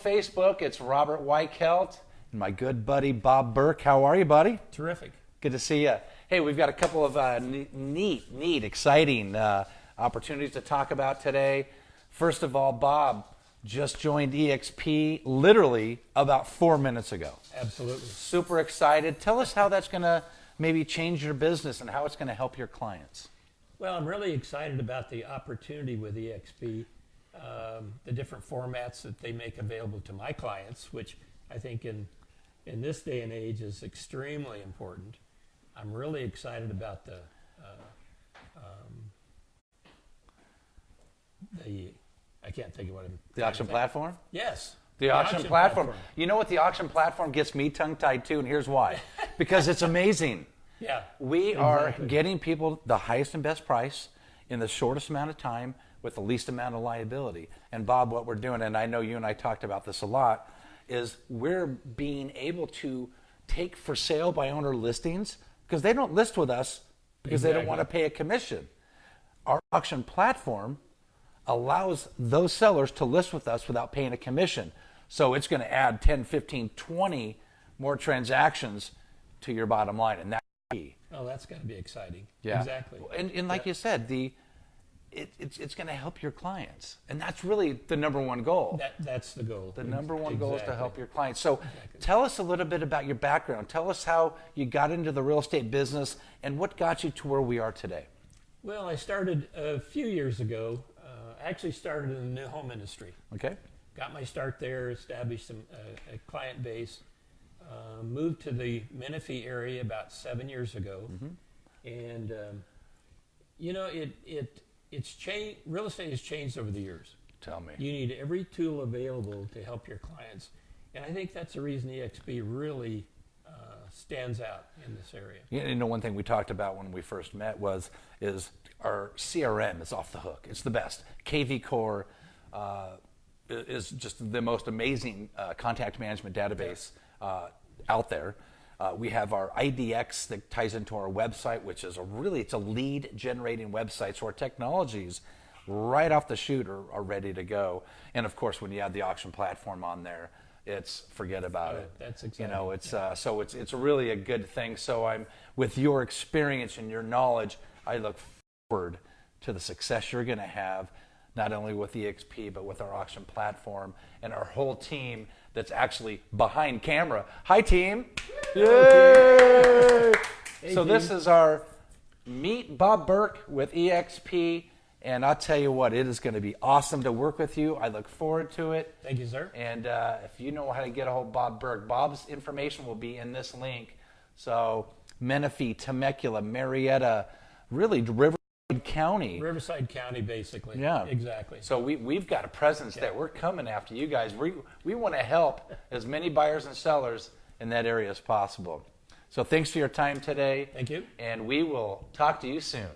Facebook. It's Robert Weichelt and my good buddy Bob Burk. How are you, buddy? Terrific. Good to see you. Hey, we've got a couple of neat, exciting opportunities to talk about today. First of all, Bob just joined EXP literally about 4 minutes ago. Absolutely. Super excited. Tell us how that's going to maybe change your business and how it's going to help your clients. Well, I'm really excited about the opportunity with EXP, the different formats that they make available to my clients, which I think in this day and age is extremely important. I'm really excited about the I can't think of what I'm The auction platform? Yes. The auction platform. You know what the auction platform gets me tongue-tied too, and here's why. Because it's amazing. Yeah. We are getting people the highest and best price in the shortest amount of time with the least amount of liability. And Bob, what we're doing, and I know you and I talked about this a lot, is we're being able to take for sale by owner listings because they don't list with us because they don't want to pay a commission. Our auction platform allows those sellers to list with us without paying a commission. So it's going to add 10, 15, 20 more transactions to your bottom line. And that's key. Oh, that's going to be exciting. Yeah. Exactly. And like you said, it's going to help your clients. And that's really the number one goal. That's the goal. The number one goal is to help your clients. So tell us a little bit about your background. Tell us how you got into the real estate business and what got you to where we are today. Well, I started a few years ago. I actually started in the new home industry. Okay. Got my start there, established a client base, moved to the Menifee area about 7 years ago. And, you know, it's changed. Real estate has changed over the years. Tell me. You need every tool available to help your clients. And I think that's the reason EXP really stands out in this area. You know, one thing we talked about when we first met is our CRM is off the hook. It's the best. KV Core is just the most amazing contact management database out there. We have our IDX that ties into our website, which is it's a lead generating website. So our technologies right off the chute are ready to go. And of course, when you have the auction platform on there, it's forget about it. That's exactly. You know, it's really a good thing. So with your experience and your knowledge, I look forward to the success you're going to have, not only with EXP but with our auction platform and our whole team that's actually behind camera. Hi, team! Yay! Hey, so team. This is our Meet Bob Burk with EXP. And I'll tell you what, it is going to be awesome to work with you. I look forward to it. Thank you, sir. And if you know how to get a hold of Bob Burk, Bob's information will be in this link. So Menifee, Temecula, Marietta, really Riverside County. Riverside County, basically. Yeah. Exactly. So we've got a presence there. We're coming after you guys. We want to help as many buyers and sellers in that area as possible. So thanks for your time today. Thank you. And we will talk to you soon.